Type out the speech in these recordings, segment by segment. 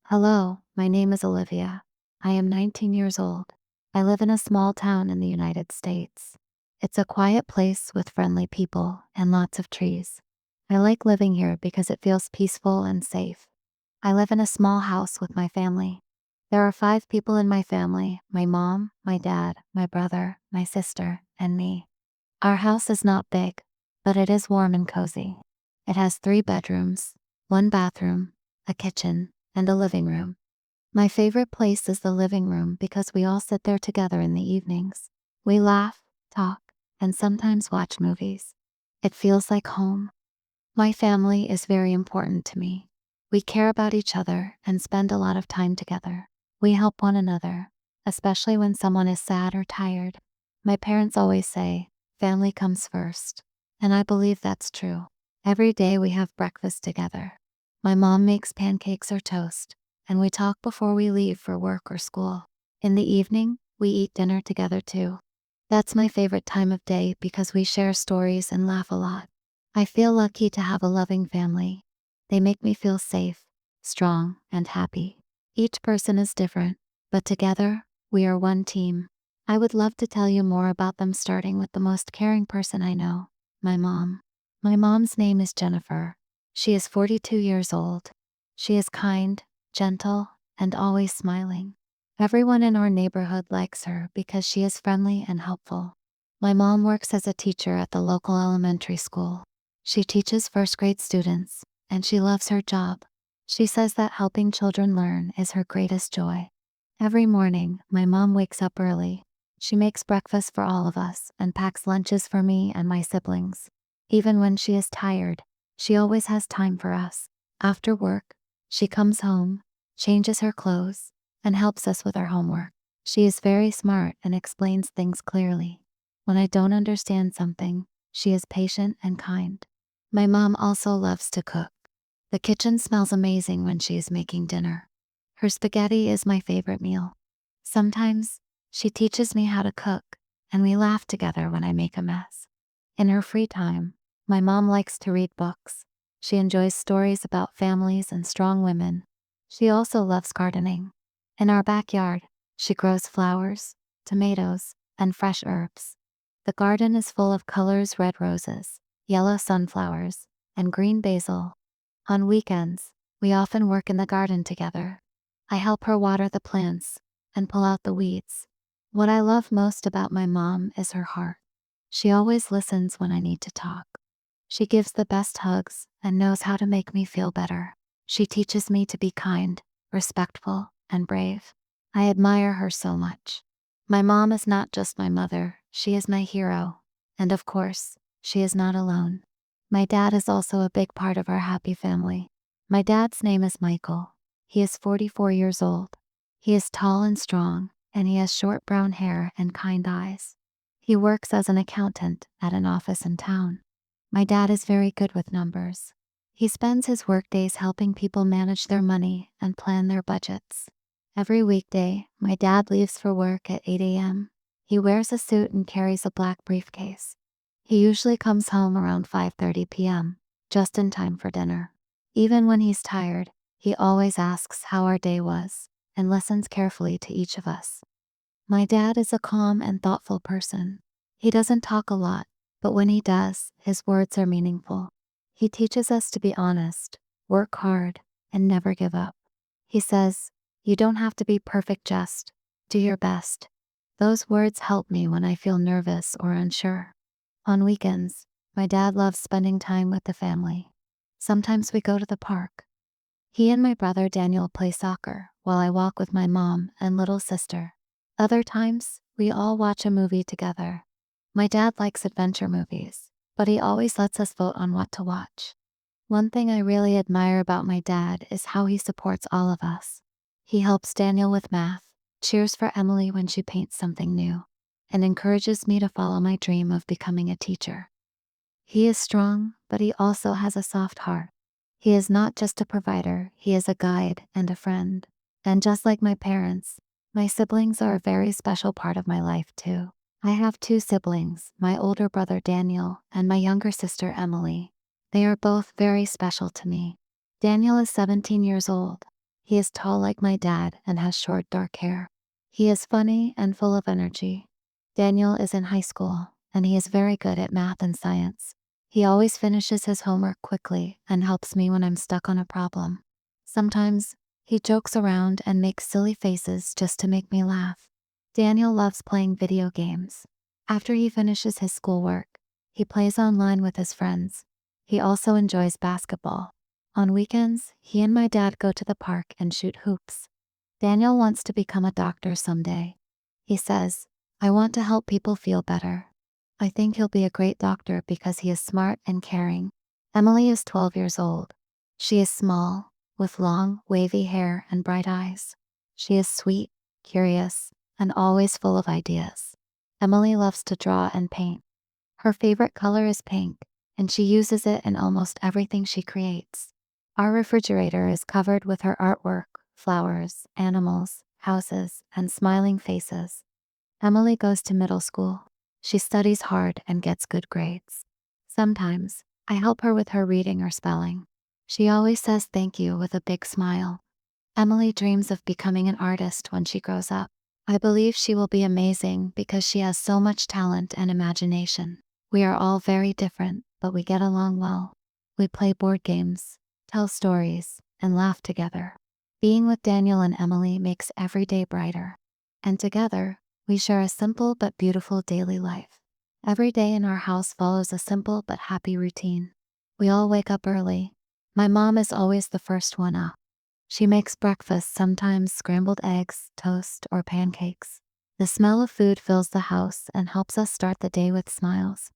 Hello, my name is Olivia. I am 19 years old. I live in a small town in the United States. It's a quiet place with friendly people and lots of trees. I like living here because it feels peaceful and safe. I live in a small house with my family. There are 5 people in my family: my mom, my dad, my brother, my sister, and me. Our house is not big, but it is warm and cozy. It has 3 bedrooms, 1 bathroom, a kitchen, and a living room. My favorite place is the living room because we all sit there together in the evenings. We laugh, talk, and sometimes watch movies. It feels like home. My family is very important to me. We care about each other and spend a lot of time together. We help one another, especially when someone is sad or tired. My parents always say, family comes first. And I believe that's true. Every day we have breakfast together. My mom makes pancakes or toast, and we talk before we leave for work or school. In the evening, we eat dinner together too. That's my favorite time of day because we share stories and laugh a lot. I feel lucky to have a loving family. They make me feel safe, strong, and happy. Each person is different, but together, we are one team. I would love to tell you more about them, starting with the most caring person I know, my mom. My mom's name is Jennifer. She is 42 years old. She is kind, gentle, and always smiling. Everyone in our neighborhood likes her because she is friendly and helpful. My mom works as a teacher at the local elementary school. She teaches first-grade students, and she loves her job. She says that helping children learn is her greatest joy. Every morning, my mom wakes up early. She makes breakfast for all of us and packs lunches for me and my siblings. Even when she is tired, she always has time for us. After work, she comes home, changes her clothes, and helps us with our homework. She is very smart and explains things clearly. When I don't understand something, she is patient and kind. My mom also loves to cook. The kitchen smells amazing when she is making dinner. Her spaghetti is my favorite meal. Sometimes, she teaches me how to cook, and we laugh together when I make a mess. In her free time, my mom likes to read books. She enjoys stories about families and strong women. She also loves gardening. In our backyard, she grows flowers, tomatoes, and fresh herbs. The garden is full of colors: red roses, yellow sunflowers, and green basil. On weekends, we often work in the garden together. I help her water the plants and pull out the weeds. What I love most about my mom is her heart. She always listens when I need to talk. She gives the best hugs and knows how to make me feel better. She teaches me to be kind, respectful, and brave. I admire her so much. My mom is not just my mother, she is my hero. And of course, she is not alone. My dad is also a big part of our happy family. My dad's name is Michael. He is 44 years old. He is tall and strong, and he has short brown hair and kind eyes. He works as an accountant at an office in town. My dad is very good with numbers. He spends his workdays helping people manage their money and plan their budgets. Every weekday, my dad leaves for work at 8 a.m. He wears a suit and carries a black briefcase. He usually comes home around 5:30 p.m., just in time for dinner. Even when he's tired, he always asks how our day was and listens carefully to each of us. My dad is a calm and thoughtful person. He doesn't talk a lot, but when he does, his words are meaningful. He teaches us to be honest, work hard, and never give up. He says, "You don't have to be perfect, just do your best." Those words help me when I feel nervous or unsure. On weekends, my dad loves spending time with the family. Sometimes we go to the park. He and my brother Daniel play soccer while I walk with my mom and little sister. Other times, we all watch a movie together. My dad likes adventure movies, but he always lets us vote on what to watch. One thing I really admire about my dad is how he supports all of us. He helps Daniel with math, cheers for Emily when she paints something new, and encourages me to follow my dream of becoming a teacher. He is strong, but he also has a soft heart. He is not just a provider, he is a guide and a friend. And just like my parents, my siblings are a very special part of my life too. I have 2 siblings, my older brother Daniel and my younger sister Emily. They are both very special to me. Daniel is 17 years old. He is tall like my dad and has short dark hair. He is funny and full of energy. Daniel is in high school, and he is very good at math and science. He always finishes his homework quickly and helps me when I'm stuck on a problem. Sometimes, he jokes around and makes silly faces just to make me laugh. Daniel loves playing video games. After he finishes his schoolwork, he plays online with his friends. He also enjoys basketball. On weekends, he and my dad go to the park and shoot hoops. Daniel wants to become a doctor someday. He says, I want to help people feel better. I think he'll be a great doctor because he is smart and caring. Emily is 12 years old. She is small, with long, wavy hair and bright eyes. She is sweet, curious, and always full of ideas. Emily loves to draw and paint. Her favorite color is pink, and she uses it in almost everything she creates. Our refrigerator is covered with her artwork, flowers, animals, houses, and smiling faces. Emily goes to middle school. She studies hard and gets good grades. Sometimes, I help her with her reading or spelling. She always says thank you with a big smile. Emily dreams of becoming an artist when she grows up. I believe she will be amazing because she has so much talent and imagination. We are all very different, but we get along well. We play board games, tell stories, and laugh together. Being with Daniel and Emily makes every day brighter. And together, we share a simple but beautiful daily life. Every day in our house follows a simple but happy routine. We all wake up early. My mom is always the first one up. She makes breakfast, sometimes scrambled eggs, toast, or pancakes. The smell of food fills the house and helps us start the day with smiles.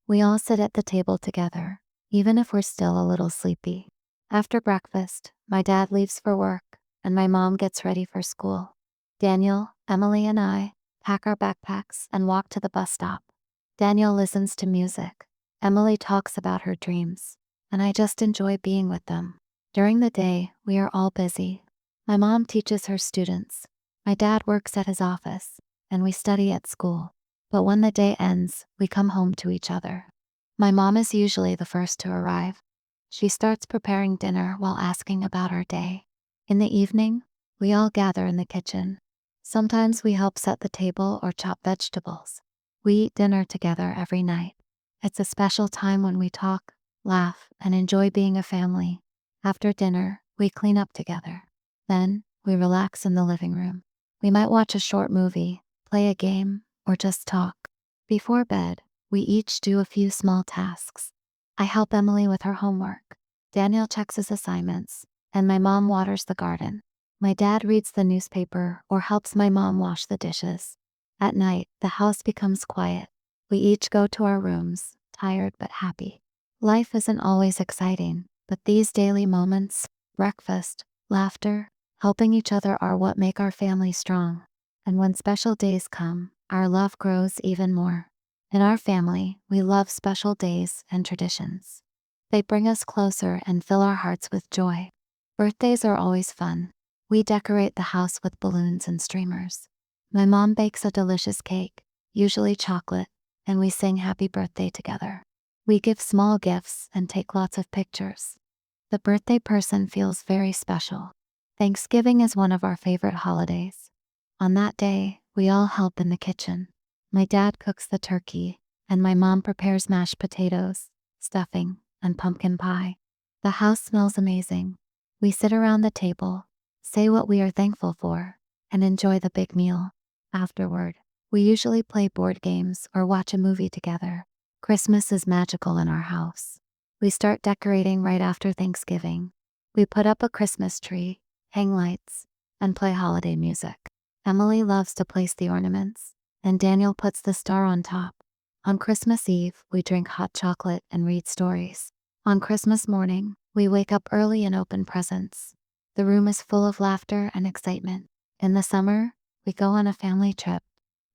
We all sit at the table together, even if we're still a little sleepy. After breakfast, my dad leaves for work, and my mom gets ready for school. Daniel, Emily, and I pack our backpacks and walk to the bus stop. Daniel listens to music. Emily talks about her dreams, and I just enjoy being with them. During the day, we are all busy. My mom teaches her students. My dad works at his office, and we study at school. But when the day ends, we come home to each other. My mom is usually the first to arrive. She starts preparing dinner while asking about our day. In the evening, we all gather in the kitchen. Sometimes we help set the table or chop vegetables. We eat dinner together every night. It's a special time when we talk, laugh, and enjoy being a family. After dinner, we clean up together. Then, we relax in the living room. We might watch a short movie, play a game, or just talk. Before bed, we each do a few small tasks. I help Emily with her homework. Daniel checks his assignments, and my mom waters the garden. My dad reads the newspaper or helps my mom wash the dishes. At night, the house becomes quiet. We each go to our rooms, tired but happy. Life isn't always exciting, but these daily moments, breakfast, laughter, helping each other are what make our family strong. And when special days come, our love grows even more. In our family, we love special days and traditions. They bring us closer and fill our hearts with joy. Birthdays are always fun. We decorate the house with balloons and streamers. My mom bakes a delicious cake, usually chocolate, and we sing happy birthday together. We give small gifts and take lots of pictures. The birthday person feels very special. Thanksgiving is one of our favorite holidays. On that day, we all help in the kitchen. My dad cooks the turkey, and my mom prepares mashed potatoes, stuffing, and pumpkin pie. The house smells amazing. We sit around the table, say what we are thankful for, and enjoy the big meal. Afterward, we usually play board games or watch a movie together. Christmas is magical in our house. We start decorating right after Thanksgiving. We put up a Christmas tree, hang lights, and play holiday music. Emily loves to place the ornaments, and Daniel puts the star on top. On Christmas Eve, we drink hot chocolate and read stories. On Christmas morning, we wake up early and open presents. The room is full of laughter and excitement. In the summer, we go on a family trip.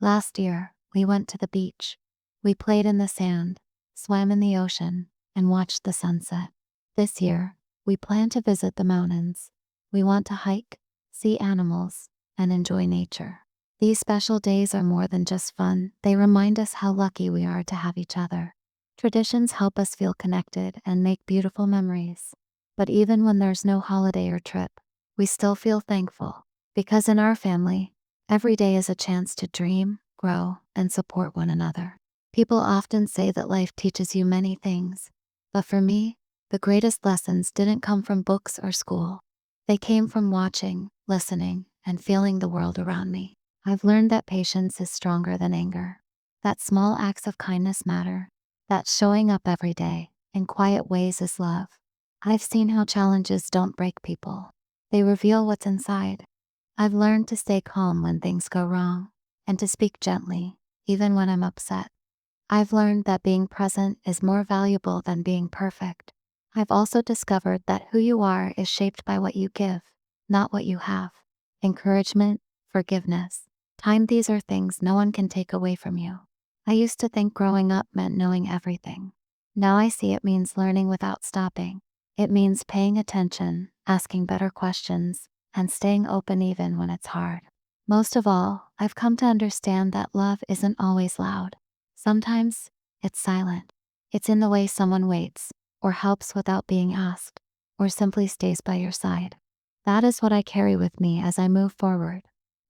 Last year, we went to the beach. We played in the sand, swam in the ocean, and watched the sunset. This year, we plan to visit the mountains. We want to hike, see animals, and enjoy nature. These special days are more than just fun, they remind us how lucky we are to have each other. Traditions help us feel connected and make beautiful memories. But even when there's no holiday or trip, we still feel thankful. Because in our family, every day is a chance to dream, grow, and support one another. People often say that life teaches you many things, but for me, the greatest lessons didn't come from books or school. They came from watching, listening, and feeling the world around me. I've learned that patience is stronger than anger, that small acts of kindness matter, that showing up every day in quiet ways is love. I've seen how challenges don't break people. They reveal what's inside. I've learned to stay calm when things go wrong and to speak gently, even when I'm upset. I've learned that being present is more valuable than being perfect. I've also discovered that who you are is shaped by what you give, not what you have. Encouragement, forgiveness, time, these are things no one can take away from you. I used to think growing up meant knowing everything. Now I see it means learning without stopping. It means paying attention, asking better questions, and staying open even when it's hard. Most of all, I've come to understand that love isn't always loud. Sometimes, it's silent. It's in the way someone waits, or helps without being asked, or simply stays by your side. That is what I carry with me as I move forward.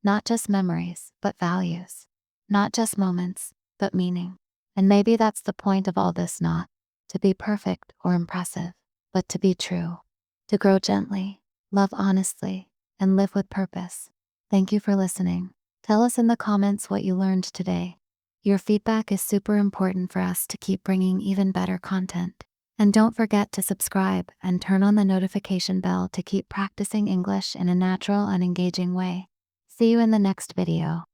Not just memories, but values. Not just moments, but meaning. And maybe that's the point of all this, not to be perfect or impressive, but to be true. To grow gently, love honestly, and live with purpose. Thank you for listening. Tell us in the comments what you learned today. Your feedback is super important for us to keep bringing even better content. And don't forget to subscribe and turn on the notification bell to keep practicing English in a natural and engaging way. See you in the next video.